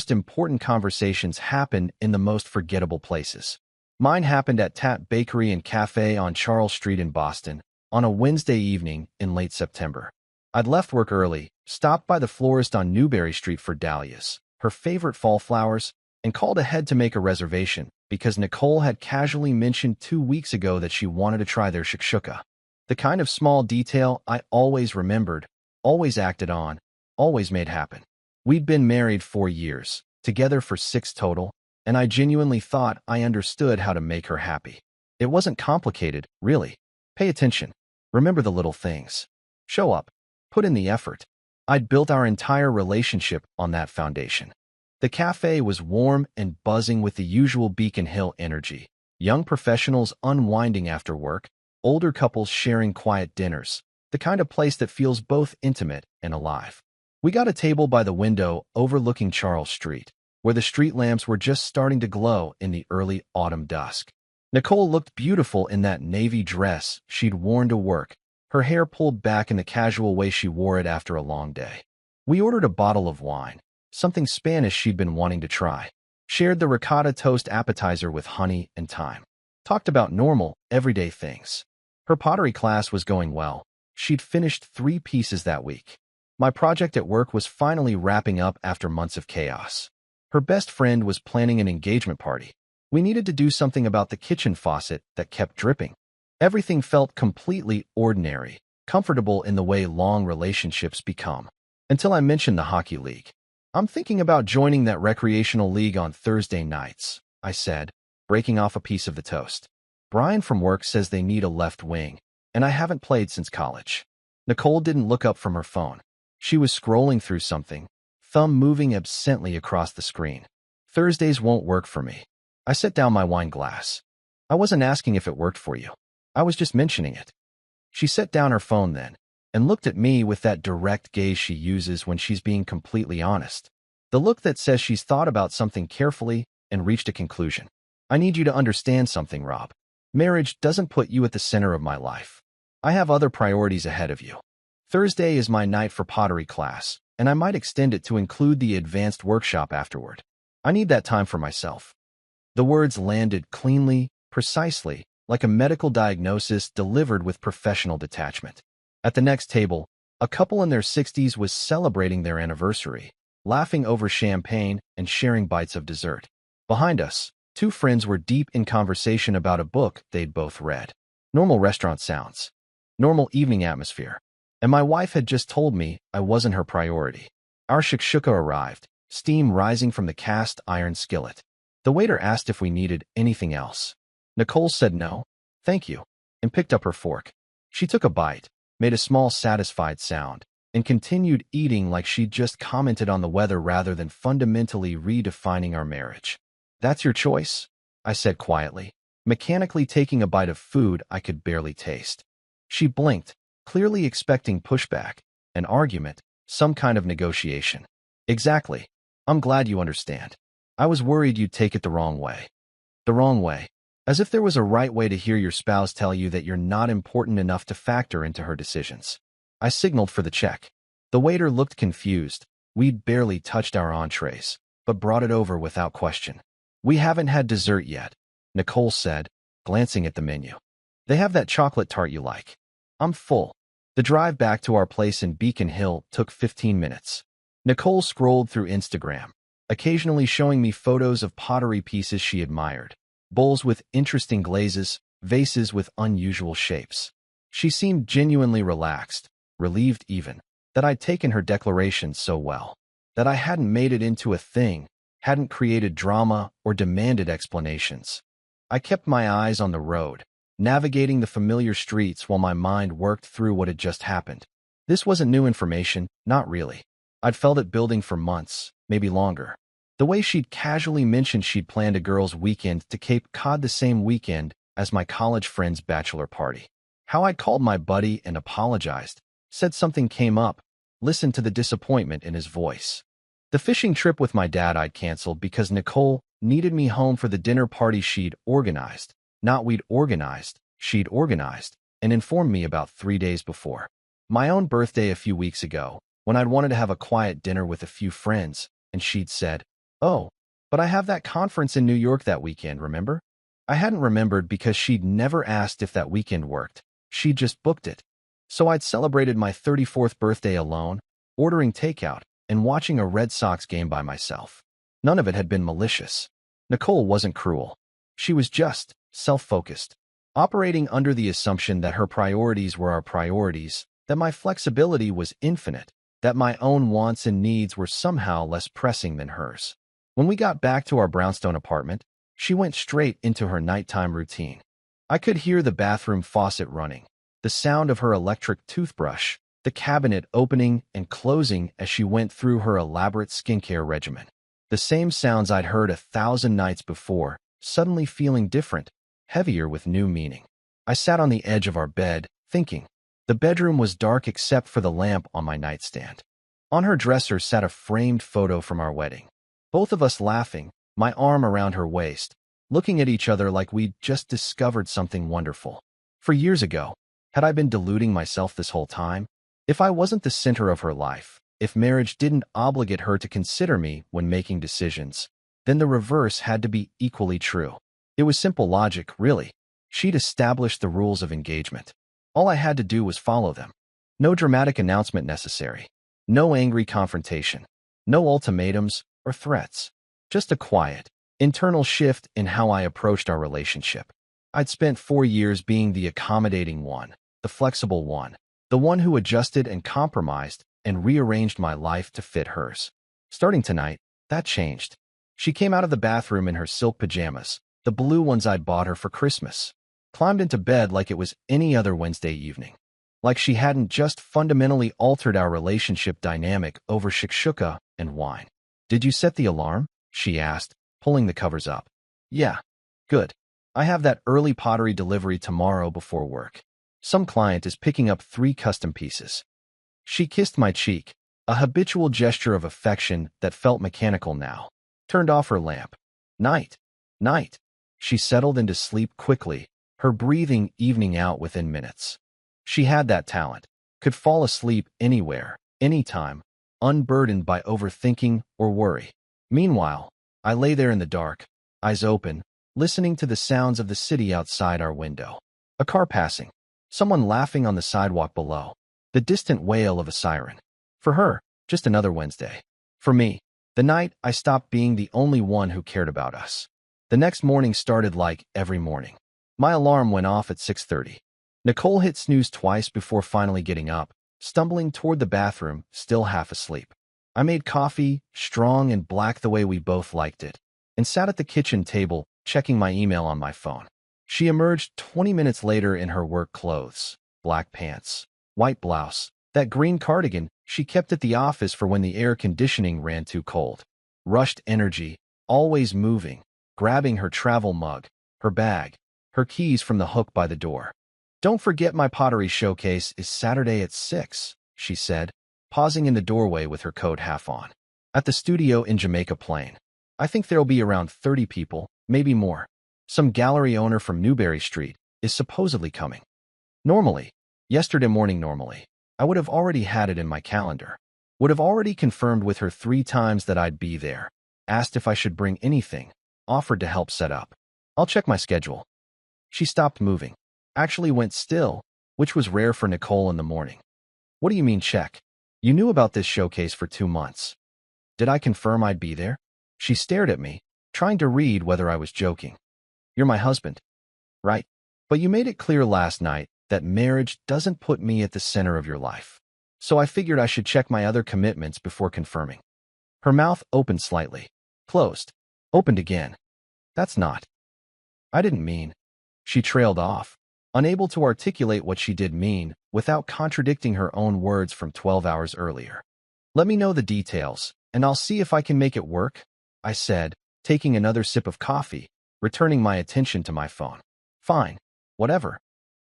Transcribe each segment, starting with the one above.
most important conversations happen in the most forgettable places. Mine happened at Tat Bakery and Cafe on Charles Street in Boston on a Wednesday evening in late September. I'd left work early, stopped by the florist on Newberry Street for dahlias, her favorite fall flowers, and called ahead to make a reservation because Nicole had casually mentioned 2 weeks ago that she wanted to try their shakshuka. The kind of small detail I always remembered, always acted on, always made happen. We'd been married 4 years, together for 6 total, and I genuinely thought I understood how to make her happy. It wasn't complicated, really. Pay attention. Remember the little things. Show up. Put in the effort. I'd built our entire relationship on that foundation. The cafe was warm and buzzing with the usual Beacon Hill energy. Young professionals unwinding after work, older couples sharing quiet dinners, the kind of place that feels both intimate and alive. We got a table by the window overlooking Charles Street, where the street lamps were just starting to glow in the early autumn dusk. Nicole looked beautiful in that navy dress she'd worn to work, her hair pulled back in the casual way she wore it after a long day. We ordered a bottle of wine, something Spanish she'd been wanting to try, shared the ricotta toast appetizer with honey and thyme, talked about normal, everyday things. Her pottery class was going well. She'd finished 3 pieces that week. My project at work was finally wrapping up after months of chaos. Her best friend was planning an engagement party. We needed to do something about the kitchen faucet that kept dripping. Everything felt completely ordinary, comfortable in the way long relationships become. Until I mentioned the hockey league. I'm thinking about joining that recreational league on Thursday nights, I said, breaking off a piece of the toast. Brian from work says they need a left wing, and I haven't played since college. Nicole didn't look up from her phone. She was scrolling through something, thumb moving absently across the screen. Thursdays won't work for me. I set down my wine glass. I wasn't asking if it worked for you. I was just mentioning it. She set down her phone then, and looked at me with that direct gaze she uses when she's being completely honest. The look that says she's thought about something carefully and reached a conclusion. I need you to understand something, Rob. Marriage doesn't put you at the center of my life. I have other priorities ahead of you. Thursday is my night for pottery class, and I might extend it to include the advanced workshop afterward. I need that time for myself. The words landed cleanly, precisely, like a medical diagnosis delivered with professional detachment. At the next table, a couple in their 60s was celebrating their anniversary, laughing over champagne and sharing bites of dessert. Behind us, 2 friends were deep in conversation about a book they'd both read. Normal restaurant sounds. Normal evening atmosphere. And my wife had just told me I wasn't her priority. Our shakshuka arrived, steam rising from the cast iron skillet. The waiter asked if we needed anything else. Nicole said no, thank you, and picked up her fork. She took a bite, made a small satisfied sound, and continued eating like she'd just commented on the weather rather than fundamentally redefining our marriage. That's your choice, I said quietly, mechanically taking a bite of food I could barely taste. She blinked, clearly expecting pushback, an argument, some kind of negotiation. Exactly. I'm glad you understand. I was worried you'd take it the wrong way. The wrong way. As if there was a right way to hear your spouse tell you that you're not important enough to factor into her decisions. I signaled for the check. The waiter looked confused. We'd barely touched our entrees, but brought it over without question. We haven't had dessert yet, Nicole said, glancing at the menu. They have that chocolate tart you like. I'm full. The drive back to our place in Beacon Hill took 15 minutes. Nicole scrolled through Instagram, occasionally showing me photos of pottery pieces she admired, bowls with interesting glazes, vases with unusual shapes. She seemed genuinely relaxed, relieved even, that I'd taken her declaration so well, that I hadn't made it into a thing, hadn't created drama or demanded explanations. I kept my eyes on the road, navigating the familiar streets while my mind worked through what had just happened. This wasn't new information, not really. I'd felt it building for months, maybe longer. The way she'd casually mentioned she'd planned a girls' weekend to Cape Cod the same weekend as my college friend's bachelor party. How I'd called my buddy and apologized, said something came up, listened to the disappointment in his voice. The fishing trip with my dad I'd canceled because Nicole needed me home for the dinner party she'd organized, not we'd organized, she'd organized, and informed me about 3 days before. My own birthday a few weeks ago, when I'd wanted to have a quiet dinner with a few friends, and she'd said, Oh, but I have that conference in New York that weekend, remember? I hadn't remembered because she'd never asked if that weekend worked. She'd just booked it. So I'd celebrated my 34th birthday alone, ordering takeout, and watching a Red Sox game by myself. None of it had been malicious. Nicole wasn't cruel. She was just self-focused, operating under the assumption that her priorities were our priorities, that my flexibility was infinite, that my own wants and needs were somehow less pressing than hers. When we got back to our brownstone apartment, she went straight into her nighttime routine. I could hear the bathroom faucet running, the sound of her electric toothbrush, the cabinet opening and closing as she went through her elaborate skincare regimen. The same sounds I'd heard 1,000 nights before, suddenly feeling different, heavier with new meaning. I sat on the edge of our bed, thinking. The bedroom was dark except for the lamp on my nightstand. On her dresser sat a framed photo from our wedding. Both of us laughing, my arm around her waist, looking at each other like we'd just discovered something wonderful. For years ago, had I been deluding myself this whole time? If I wasn't the center of her life, if marriage didn't obligate her to consider me when making decisions, then the reverse had to be equally true. It was simple logic, really. She'd established the rules of engagement. All I had to do was follow them. No dramatic announcement necessary. No angry confrontation. No ultimatums or threats. Just a quiet, internal shift in how I approached our relationship. I'd spent 4 years being the accommodating one, the flexible one, the one who adjusted and compromised and rearranged my life to fit hers. Starting tonight, that changed. She came out of the bathroom in her silk pajamas, the blue ones I'd bought her for Christmas, climbed into bed like it was any other Wednesday evening. Like she hadn't just fundamentally altered our relationship dynamic over shakshuka and wine. "Did you set the alarm?" she asked, pulling the covers up. "Yeah. Good. I have that early pottery delivery tomorrow before work. Some client is picking up 3 custom pieces." She kissed my cheek, a habitual gesture of affection that felt mechanical now. Turned off her lamp. "Night. Night." She settled into sleep quickly, her breathing evening out within minutes. She had that talent, could fall asleep anywhere, anytime, unburdened by overthinking or worry. Meanwhile, I lay there in the dark, eyes open, listening to the sounds of the city outside our window. A car passing, someone laughing on the sidewalk below, the distant wail of a siren. For her, just another Wednesday. For me, the night I stopped being the only one who cared about us. The next morning started like every morning. My alarm went off at 6:30. Nicole hit snooze twice before finally getting up, stumbling toward the bathroom, still half asleep. I made coffee, strong and black the way we both liked it, and sat at the kitchen table, checking my email on my phone. She emerged 20 minutes later in her work clothes, black pants, white blouse, that green cardigan she kept at the office for when the air conditioning ran too cold. Rushed energy, always moving, grabbing her travel mug, her bag, her keys from the hook by the door. "Don't forget my pottery showcase is Saturday at 6, she said, pausing in the doorway with her coat half on. "At the studio in Jamaica Plain. I think there'll be around 30 people, maybe more. Some gallery owner from Newberry Street is supposedly coming." Yesterday morning, I would have already had it in my calendar. Would have already confirmed with her 3 times that I'd be there, asked if I should bring anything, offered to help set up. "I'll check my schedule." She stopped moving, actually went still, which was rare for Nicole in the morning. "What do you mean check? You knew about this showcase for 2 months. Did I confirm I'd be there?" She stared at me, trying to read whether I was joking. "You're my husband, right? But you made it clear last night that marriage doesn't put me at the center of your life. So I figured I should check my other commitments before confirming." Her mouth opened slightly, closed, opened again. "That's not. I didn't mean." She trailed off, unable to articulate what she did mean without contradicting her own words from 12 hours earlier. "Let me know the details, and I'll see if I can make it work," I said, taking another sip of coffee, returning my attention to my phone. "Fine, whatever."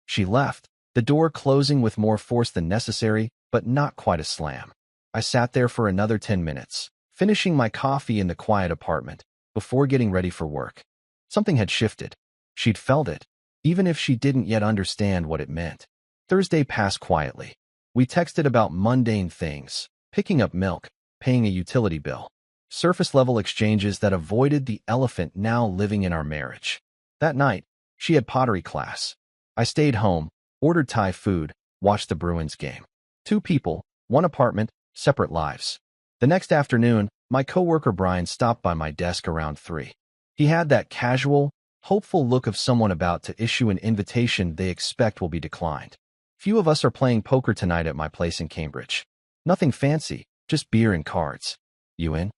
She left, the door closing with more force than necessary, but not quite a slam. I sat there for another 10 minutes, finishing my coffee in the quiet apartment, before getting ready for work. Something had shifted. She'd felt it, even if she didn't yet understand what it meant. Thursday passed quietly. We texted about mundane things, picking up milk, paying a utility bill. surface-level exchanges that avoided the elephant now living in our marriage. That night, she had pottery class. I stayed home, ordered Thai food, watched the Bruins game. 2 people, 1 apartment, separate lives. The next afternoon, my coworker Brian stopped by my desk around 3. He had that casual, hopeful look of someone about to issue an invitation they expect will be declined. Few of us are playing poker tonight at my place in Cambridge. Nothing fancy, just beer and cards. You in?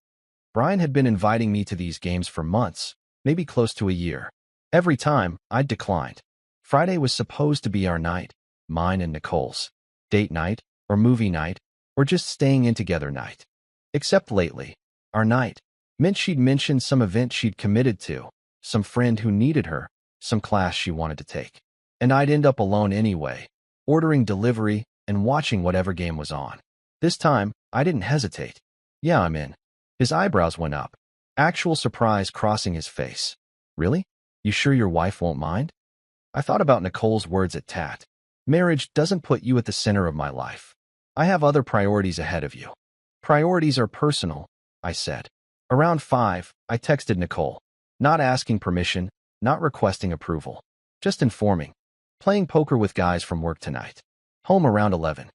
Brian had been inviting me to these games for months, maybe close to a year. Every time, I'd declined. Friday was supposed to be our night, mine and Nicole's. Date night, or movie night, or just staying in together night. Except lately, our night meant she'd mentioned some event she'd committed to, some friend who needed her, some class she wanted to take. And I'd end up alone anyway, ordering delivery and watching whatever game was on. This time, I didn't hesitate. Yeah, I'm in. His eyebrows went up, actual surprise crossing his face. Really? You sure your wife won't mind? I thought about Nicole's words at Tat. Marriage doesn't put you at the center of my life. I have other priorities ahead of you. Priorities are personal, I said. Around 5, I texted Nicole, not asking permission, not requesting approval, just informing. Playing poker with guys from work tonight. Home around 11.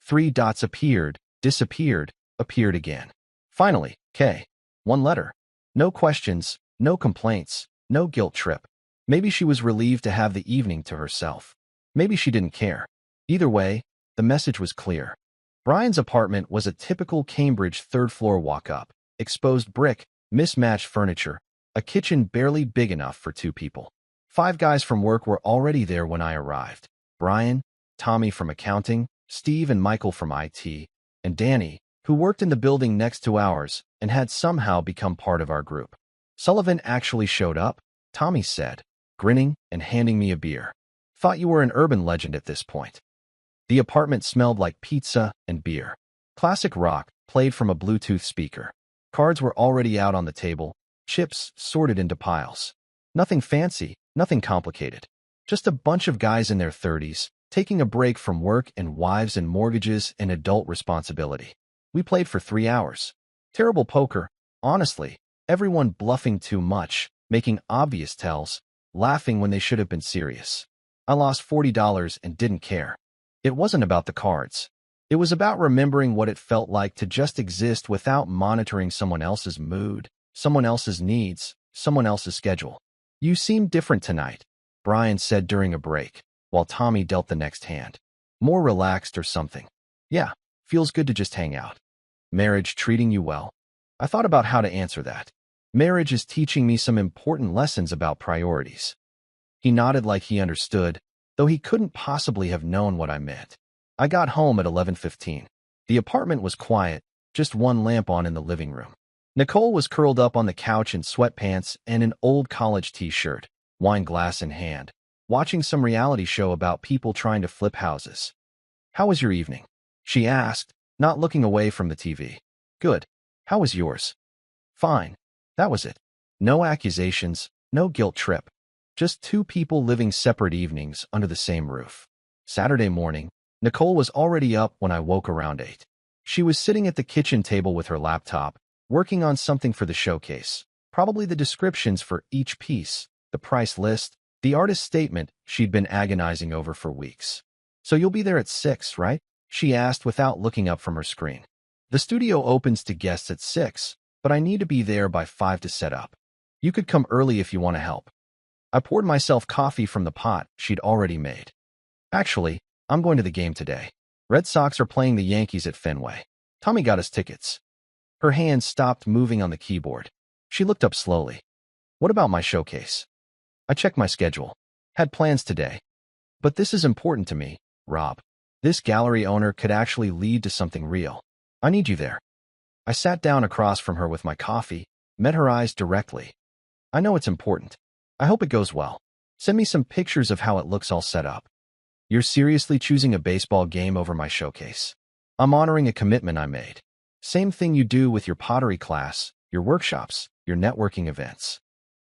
3 dots appeared, disappeared, appeared again. Finally, K. 1 letter. No questions, no complaints, no guilt trip. Maybe she was relieved to have the evening to herself. Maybe she didn't care. Either way, the message was clear. Brian's apartment was a typical Cambridge third-floor walk-up. Exposed brick, mismatched furniture, a kitchen barely big enough for 2 people. 5 guys from work were already there when I arrived. Brian, Tommy from accounting, Steve and Michael from IT, and Danny, who worked in the building next to ours and had somehow become part of our group. Sullivan actually showed up, Tommy said, grinning and handing me a beer. Thought you were an urban legend at this point. The apartment smelled like pizza and beer. Classic rock played from a Bluetooth speaker. Cards were already out on the table, chips sorted into piles. Nothing fancy, nothing complicated. Just a bunch of guys in their 30s, taking a break from work and wives and mortgages and adult responsibility. We played for 3 hours. Terrible poker, honestly, everyone bluffing too much, making obvious tells, laughing when they should have been serious. I lost $40 and didn't care. It wasn't about the cards. It was about remembering what it felt like to just exist without monitoring someone else's mood, someone else's needs, someone else's schedule. You seem different tonight, Brian said during a break, while Tommy dealt the next hand. More relaxed or something. Yeah, feels good to just hang out. Marriage treating you well? I thought about how to answer that. Marriage is teaching me some important lessons about priorities. He nodded like he understood, though he couldn't possibly have known what I meant. I got home at 11:15. The apartment was quiet, just 1 lamp on in the living room. Nicole was curled up on the couch in sweatpants and an old college t-shirt, wine glass in hand, watching some reality show about people trying to flip houses. How was your evening? She asked, not looking away from the TV. Good. How was yours? Fine. That was it. No accusations, no guilt trip. Just 2 people living separate evenings under the same roof. Saturday morning, Nicole was already up when I woke around 8. She was sitting at the kitchen table with her laptop, working on something for the showcase, probably the descriptions for each piece, the price list, the artist's statement she'd been agonizing over for weeks. So you'll be there at 6, right? She asked without looking up from her screen. The studio opens to guests at 6, but I need to be there by 5 to set up. You could come early if you want to help. I poured myself coffee from the pot she'd already made. Actually, I'm going to the game today. Red Sox are playing the Yankees at Fenway. Tommy got us tickets. Her hand stopped moving on the keyboard. She looked up slowly. What about my showcase? I checked my schedule. Had plans today. But this is important to me, Rob. This gallery owner could actually lead to something real. I need you there. I sat down across from her with my coffee, met her eyes directly. I know it's important. I hope it goes well. Send me some pictures of how it looks all set up. You're seriously choosing a baseball game over my showcase? I'm honoring a commitment I made. Same thing you do with your pottery class, your workshops, your networking events.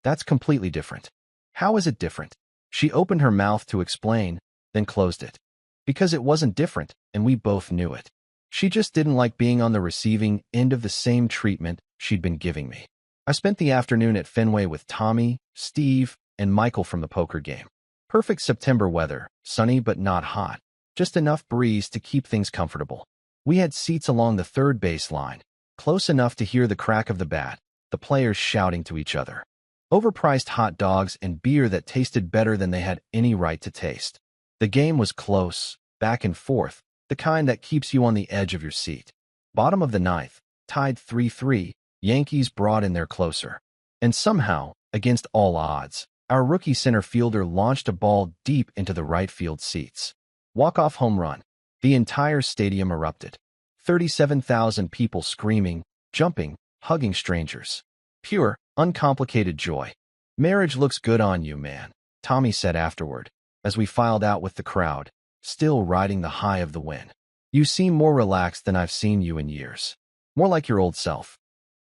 That's completely different. How is it different? She opened her mouth to explain, then closed it. Because it wasn't different, and we both knew it. She just didn't like being on the receiving end of the same treatment she'd been giving me. I spent the afternoon at Fenway with Tommy, Steve, and Michael from the poker game. Perfect September weather, sunny but not hot, just enough breeze to keep things comfortable. We had seats along the third base line, close enough to hear the crack of the bat, the players shouting to each other. Overpriced hot dogs and beer that tasted better than they had any right to taste. The game was close, back and forth, the kind that keeps you on the edge of your seat. Bottom of the ninth, tied 3-3, Yankees brought in their closer. And somehow, against all odds, our rookie center fielder launched a ball deep into the right field seats. Walk-off home run. The entire stadium erupted. 37,000 people screaming, jumping, hugging strangers. Pure, uncomplicated joy. Marriage looks good on you, man, Tommy said afterward, as we filed out with the crowd, still riding the high of the win. You seem more relaxed than I've seen you in years. More like your old self.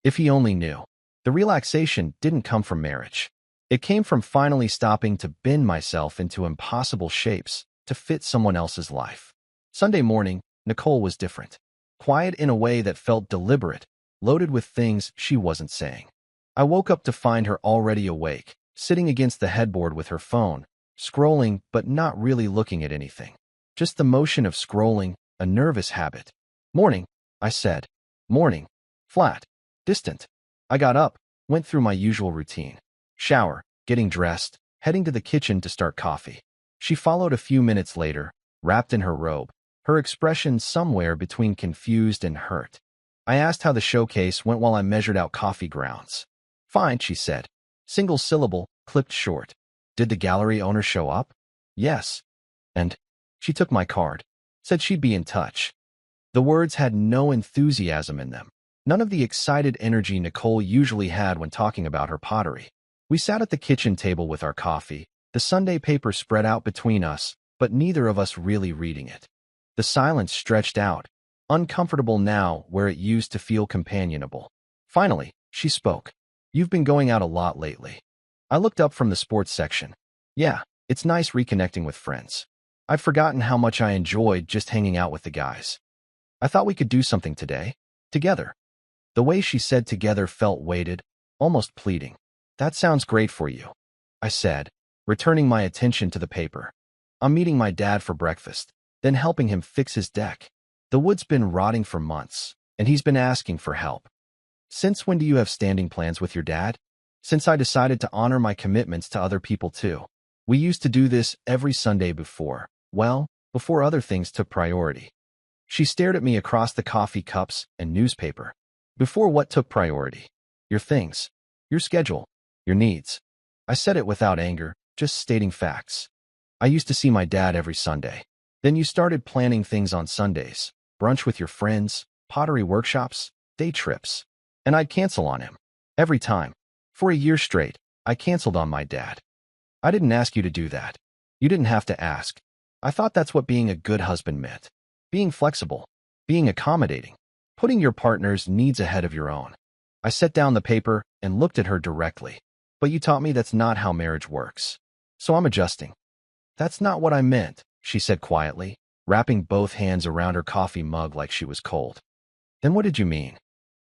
If he only knew. The relaxation didn't come from marriage. It came from finally stopping to bend myself into impossible shapes to fit someone else's life. Sunday morning, Nicole was different. Quiet in a way that felt deliberate, loaded with things she wasn't saying. I woke up to find her already awake, sitting against the headboard with her phone, scrolling but not really looking at anything. Just the motion of scrolling, a nervous habit. Morning, I said. Morning. Flat. Distant. I got up, went through my usual routine. Shower, getting dressed, heading to the kitchen to start coffee. She followed a few minutes later, wrapped in her robe, her expression somewhere between confused and hurt. I asked how the showcase went while I measured out coffee grounds. Fine, she said. Single syllable, clipped short. Did the gallery owner show up? Yes. And she took my card. Said she'd be in touch. The words had no enthusiasm in them. None of the excited energy Nicole usually had when talking about her pottery. We sat at the kitchen table with our coffee, the Sunday paper spread out between us, but neither of us really reading it. The silence stretched out, uncomfortable now where it used to feel companionable. Finally, she spoke. You've been going out a lot lately. I looked up from the sports section. Yeah, it's nice reconnecting with friends. I'd forgotten how much I enjoyed just hanging out with the guys. I thought we could do something today. Together. The way she said together felt weighted, almost pleading. That sounds great for you, I said, returning my attention to the paper. I'm meeting my dad for breakfast, then helping him fix his deck. The wood's been rotting for months, and he's been asking for help. Since when do you have standing plans with your dad? Since I decided to honor my commitments to other people too. We used to do this every Sunday before other things took priority. She stared at me across the coffee cups and newspaper. Before what took priority? Your things. Your schedule. Your needs. I said it without anger, just stating facts. I used to see my dad every Sunday. Then you started planning things on Sundays. Brunch with your friends, pottery workshops, day trips. And I'd cancel on him. Every time. For a year straight, I canceled on my dad. I didn't ask you to do that. You didn't have to ask. I thought that's what being a good husband meant. Being flexible. Being accommodating. Putting your partner's needs ahead of your own. I set down the paper and looked at her directly. But you taught me that's not how marriage works. So I'm adjusting. That's not what I meant, she said quietly, wrapping both hands around her coffee mug like she was cold. Then what did you mean?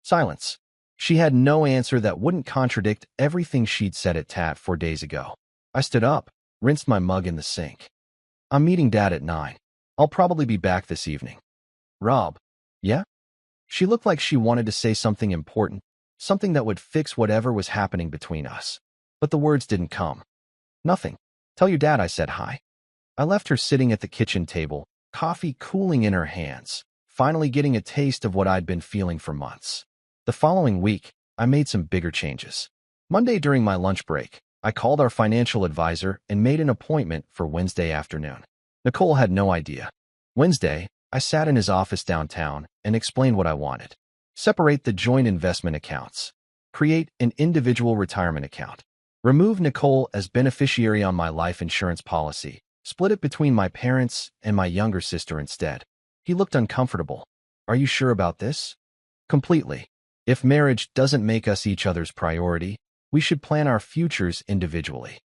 Silence. She had no answer that wouldn't contradict everything she'd said at Tat 4 days ago. I stood up, rinsed my mug in the sink. I'm meeting Dad at 9. I'll probably be back this evening. Rob. Yeah? She looked like she wanted to say something important, something that would fix whatever was happening between us. But the words didn't come. Nothing. Tell your dad I said hi. I left her sitting at the kitchen table, coffee cooling in her hands, finally getting a taste of what I'd been feeling for months. The following week, I made some bigger changes. Monday during my lunch break, I called our financial advisor and made an appointment for Wednesday afternoon. Nicole had no idea. Wednesday, I sat in his office downtown and explained what I wanted. Separate the joint investment accounts. Create an individual retirement account. Remove Nicole as beneficiary on my life insurance policy. Split it between my parents and my younger sister instead. He looked uncomfortable. Are you sure about this? Completely. If marriage doesn't make us each other's priority, we should plan our futures individually.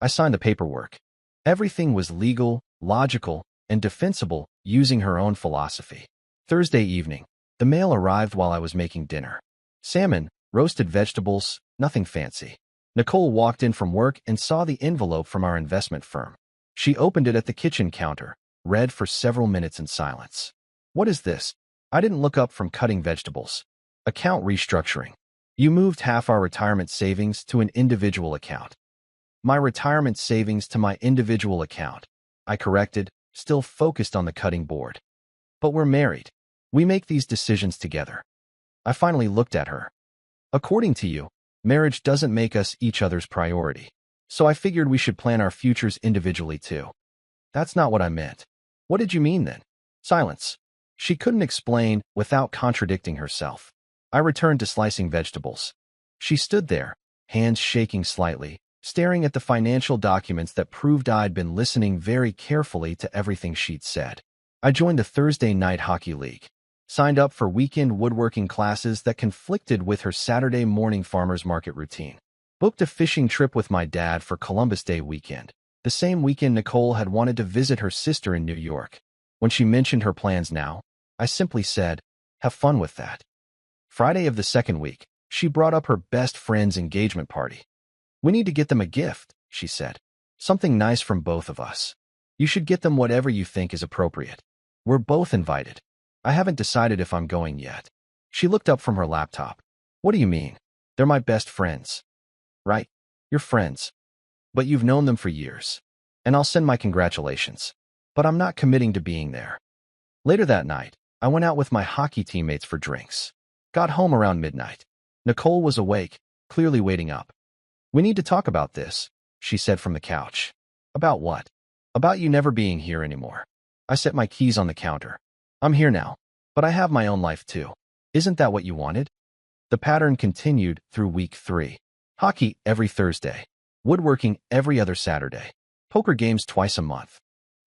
I signed the paperwork. Everything was legal, logical, and defensible using her own philosophy. Thursday evening, the mail arrived while I was making dinner. Salmon, roasted vegetables, nothing fancy. Nicole walked in from work and saw the envelope from our investment firm. She opened it at the kitchen counter, read for several minutes in silence. What is this? I didn't look up from cutting vegetables. Account restructuring. You moved half our retirement savings to an individual account. My retirement savings to my individual account, I corrected, still focused on the cutting board. But we're married. We make these decisions together. I finally looked at her. According to you, marriage doesn't make us each other's priority. So I figured we should plan our futures individually too. That's not what I meant. What did you mean then? Silence. She couldn't explain without contradicting herself. I returned to slicing vegetables. She stood there, hands shaking slightly, staring at the financial documents that proved I'd been listening very carefully to everything she'd said. I joined the Thursday night hockey league, signed up for weekend woodworking classes that conflicted with her Saturday morning farmer's market routine, booked a fishing trip with my dad for Columbus Day weekend, the same weekend Nicole had wanted to visit her sister in New York. When she mentioned her plans now, I simply said, have fun with that. Friday of the second week, she brought up her best friend's engagement party. We need to get them a gift, she said. Something nice from both of us. You should get them whatever you think is appropriate. We're both invited. I haven't decided if I'm going yet. She looked up from her laptop. What do you mean? They're my best friends. Right, you're friends. But you've known them for years. And I'll send my congratulations. But I'm not committing to being there. Later that night, I went out with my hockey teammates for drinks. Got home around midnight. Nicole was awake, clearly waiting up. We need to talk about this, she said from the couch. About what? About you never being here anymore. I set my keys on the counter. I'm here now, but I have my own life too. Isn't that what you wanted? The pattern continued through week 3. Hockey every Thursday. Woodworking every other Saturday. Poker games twice a month.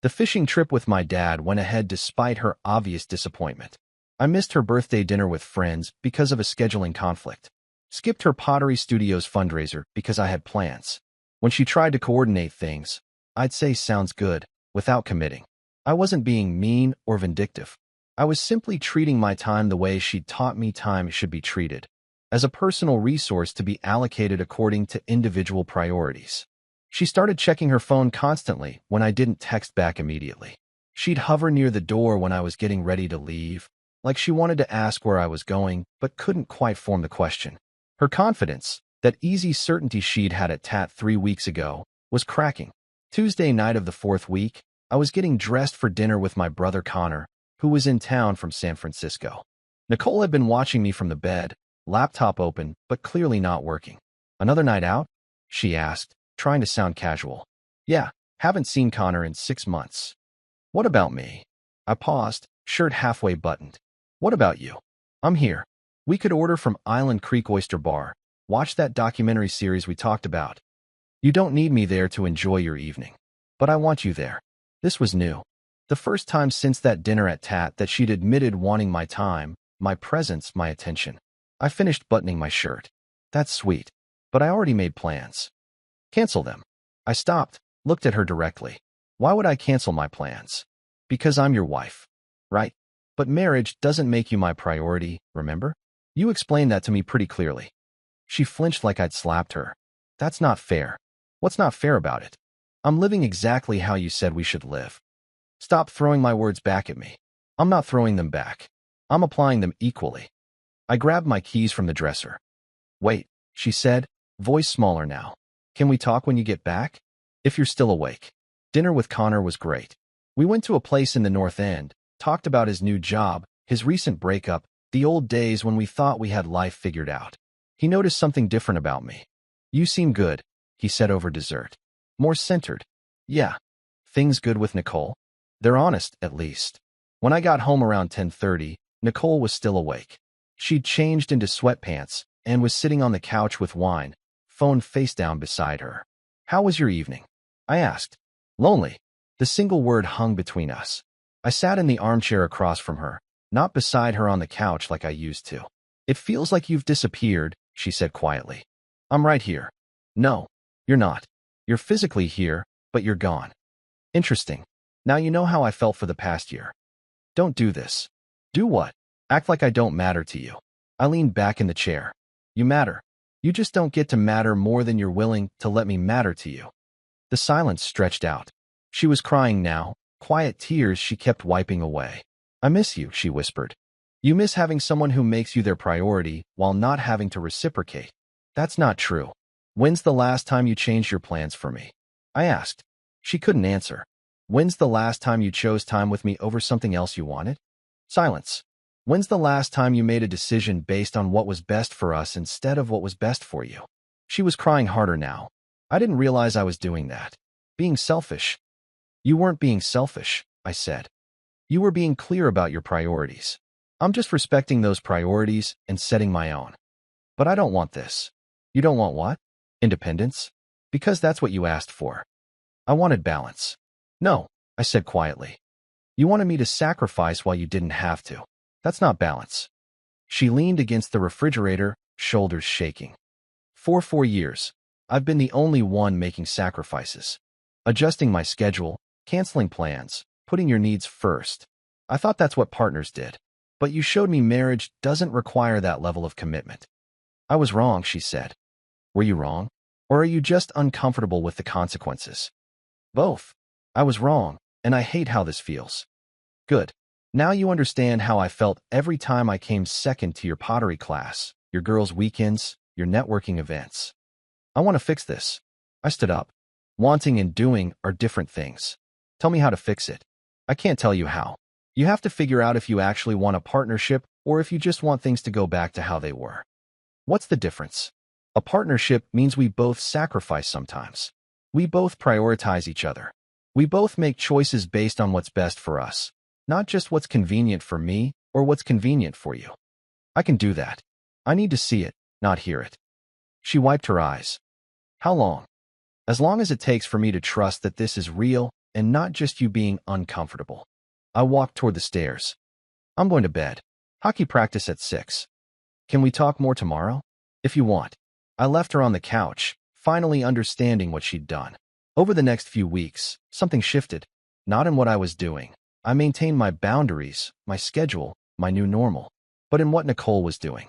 The fishing trip with my dad went ahead despite her obvious disappointment. I missed her birthday dinner with friends because of a scheduling conflict. Skipped her pottery studio's fundraiser because I had plans. When she tried to coordinate things, I'd say sounds good, without committing. I wasn't being mean or vindictive. I was simply treating my time the way she'd taught me time should be treated, as a personal resource to be allocated according to individual priorities. She started checking her phone constantly when I didn't text back immediately. She'd hover near the door when I was getting ready to leave, like she wanted to ask where I was going, but couldn't quite form the question. Her confidence, that easy certainty she'd had at TAT 3 weeks ago, was cracking. Tuesday night of the 4th week, I was getting dressed for dinner with my brother Connor, who was in town from San Francisco. Nicole had been watching me from the bed, laptop open, but clearly not working. Another night out? She asked, trying to sound casual. Yeah, haven't seen Connor in 6 months. What about me? I paused, shirt halfway buttoned. What about you? I'm here. We could order from Island Creek Oyster Bar, watch that documentary series we talked about. You don't need me there to enjoy your evening. But I want you there. This was new. The first time since that dinner at TAT that she'd admitted wanting my time, my presence, my attention. I finished buttoning my shirt. That's sweet. But I already made plans. Cancel them. I stopped, looked at her directly. Why would I cancel my plans? Because I'm your wife. Right? But marriage doesn't make you my priority, remember? You explained that to me pretty clearly. She flinched like I'd slapped her. That's not fair. What's not fair about it? I'm living exactly how you said we should live. Stop throwing my words back at me. I'm not throwing them back. I'm applying them equally. I grabbed my keys from the dresser. Wait, she said, voice smaller now. Can we talk when you get back? If you're still awake. Dinner with Connor was great. We went to a place in the North End, talked about his new job, his recent breakup, the old days when we thought we had life figured out. He noticed something different about me. You seem good, he said over dessert. More centered. Yeah. Things good with Nicole? They're honest, at least. When I got home around 10:30, Nicole was still awake. She'd changed into sweatpants and was sitting on the couch with wine, phone face down beside her. How was your evening? I asked. Lonely. The single word hung between us. I sat in the armchair across from her, not beside her on the couch like I used to. It feels like you've disappeared, she said quietly. I'm right here. No, you're not. You're physically here, but you're gone. Interesting. Now you know how I felt for the past year. Don't do this. Do what? Act like I don't matter to you. I leaned back in the chair. You matter. You just don't get to matter more than you're willing to let me matter to you. The silence stretched out. She was crying now, quiet tears she kept wiping away. I miss you, she whispered. You miss having someone who makes you their priority while not having to reciprocate. That's not true. When's the last time you changed your plans for me? I asked. She couldn't answer. When's the last time you chose time with me over something else you wanted? Silence. When's the last time you made a decision based on what was best for us instead of what was best for you? She was crying harder now. I didn't realize I was doing that. Being selfish. You weren't being selfish, I said. You were being clear about your priorities. I'm just respecting those priorities and setting my own. But I don't want this. You don't want what? Independence? Because that's what you asked for. I wanted balance. No, I said quietly. You wanted me to sacrifice while you didn't have to. That's not balance. She leaned against the refrigerator, shoulders shaking. For 4 years, I've been the only one making sacrifices. Adjusting my schedule, canceling plans, putting your needs first. I thought that's what partners did. But you showed me marriage doesn't require that level of commitment. I was wrong, she said. Were you wrong? Or are you just uncomfortable with the consequences? Both. I was wrong, and I hate how this feels. Good. Now you understand how I felt every time I came second to your pottery class, your girls' weekends, your networking events. I want to fix this. I stood up. Wanting and doing are different things. Tell me how to fix it. I can't tell you how. You have to figure out if you actually want a partnership or if you just want things to go back to how they were. What's the difference? A partnership means we both sacrifice sometimes. We both prioritize each other. We both make choices based on what's best for us, not just what's convenient for me or what's convenient for you. I can do that. I need to see it, not hear it. She wiped her eyes. How long? As long as it takes for me to trust that this is real and not just you being uncomfortable. I walked toward the stairs. I'm going to bed. Hockey practice at 6. Can we talk more tomorrow? If you want. I left her on the couch, finally understanding what she'd done. Over the next few weeks, something shifted. Not in what I was doing. I maintained my boundaries, my schedule, my new normal. But in what Nicole was doing.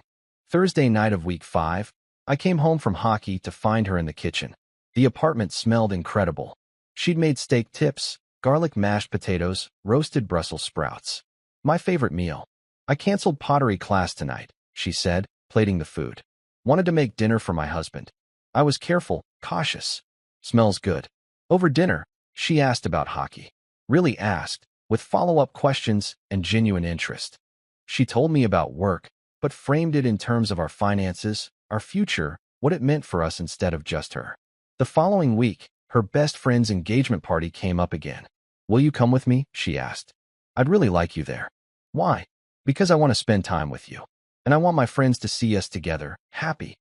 Thursday night of week 5, I came home from hockey to find her in the kitchen. The apartment smelled incredible. She'd made steak tips, garlic mashed potatoes, roasted Brussels sprouts. My favorite meal. I canceled pottery class tonight, she said, plating the food. Wanted to make dinner for my husband. I was careful, cautious. Smells good. Over dinner, she asked about hockey. Really asked, with follow-up questions and genuine interest. She told me about work, but framed it in terms of our finances, our future, what it meant for us instead of just her. The following week, her best friend's engagement party came up again. Will you come with me? She asked. I'd really like you there. Why? Because I want to spend time with you. And I want my friends to see us together, happy.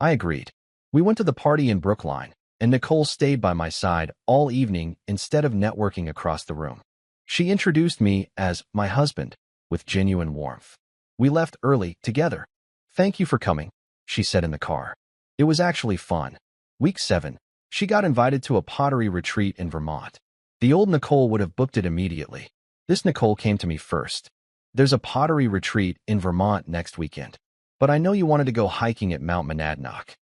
I agreed. We went to the party in Brookline, and Nicole stayed by my side all evening instead of networking across the room. She introduced me as my husband, with genuine warmth. We left early, together. Thank you for coming, she said in the car. It was actually fun. Week 7, she got invited to a pottery retreat in Vermont. The old Nicole would have booked it immediately. This Nicole came to me first. There's a pottery retreat in Vermont next weekend. But I know you wanted to go hiking at Mount Monadnock.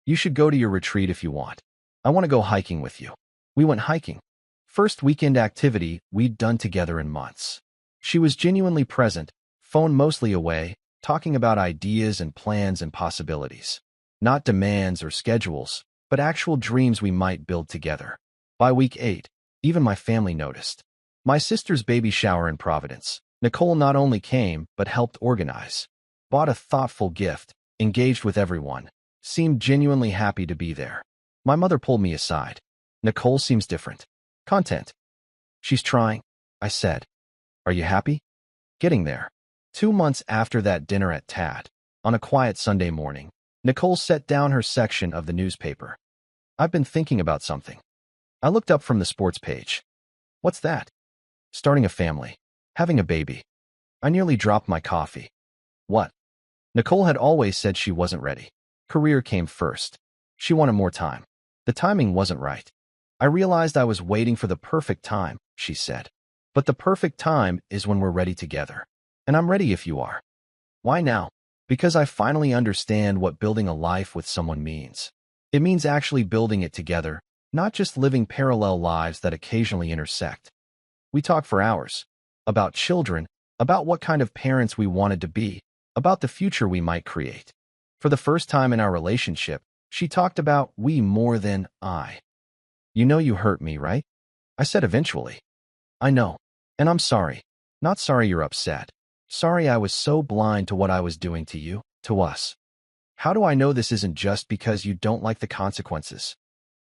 You should go to your retreat if you want. I want to go hiking with you. We went hiking. First weekend activity we'd done together in months. She was genuinely present, phone mostly away, talking about ideas and plans and possibilities. Not demands or schedules, but actual dreams we might build together. By week 8, even my family noticed. My sister's baby shower in Providence. Nicole not only came, but helped organize. Bought a thoughtful gift, engaged with everyone, seemed genuinely happy to be there. My mother pulled me aside. Nicole seems different. Content. She's trying, I said. Are you happy? Getting there. 2 months after that dinner at Tad, on a quiet Sunday morning, Nicole set down her section of the newspaper. I've been thinking about something. I looked up from the sports page. What's that? Starting a family. Having a baby. I nearly dropped my coffee. What? Nicole had always said she wasn't ready. Career came first. She wanted more time. The timing wasn't right. I realized I was waiting for the perfect time, she said. But the perfect time is when we're ready together. And I'm ready if you are. Why now? Because I finally understand what building a life with someone means. It means actually building it together, not just living parallel lives that occasionally intersect. We talked for hours. About children, about what kind of parents we wanted to be, about the future we might create. For the first time in our relationship, she talked about we more than I. You know you hurt me, right? I said eventually. I know. And I'm sorry. Not sorry you're upset. Sorry I was so blind to what I was doing to you, to us. How do I know this isn't just because you don't like the consequences?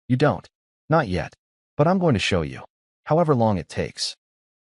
You don't. Not yet. But I'm going to show you. However long it takes.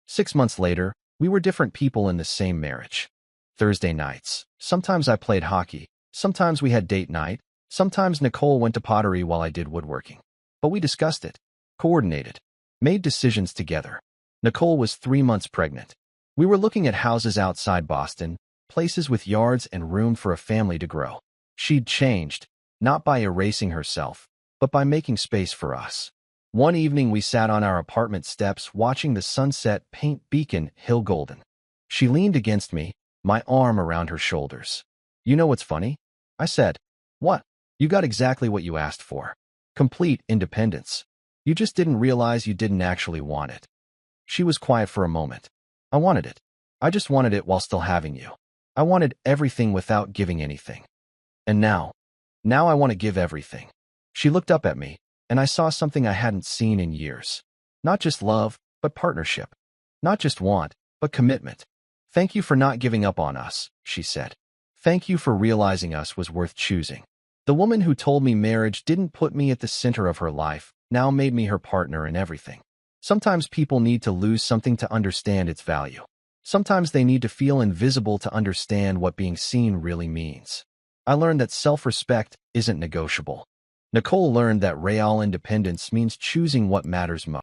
6 months later, we were different people in the same marriage. Thursday nights. Sometimes I played hockey. Sometimes we had date night. Sometimes Nicole went to pottery while I did woodworking. But we discussed it, coordinated, made decisions together. Nicole was 3 months pregnant. We were looking at houses outside Boston, places with yards and room for a family to grow. She'd changed, not by erasing herself, but by making space for us. One evening we sat on our apartment steps watching the sunset paint Beacon Hill golden. She leaned against me, my arm around her shoulders. You know what's funny? I said. What? You got exactly what you asked for. Complete independence. You just didn't realize you didn't actually want it. She was quiet for a moment. I wanted it. I just wanted it while still having you. I wanted everything without giving anything. And now I want to give everything. She looked up at me, and I saw something I hadn't seen in years. Not just love, but partnership. Not just want, but commitment. Thank you for not giving up on us, she said. Thank you for realizing us was worth choosing. The woman who told me marriage didn't put me at the center of her life now made me her partner in everything. Sometimes people need to lose something to understand its value. Sometimes they need to feel invisible to understand what being seen really means. I learned that self-respect isn't negotiable. Nicole learned that real independence means choosing what matters most.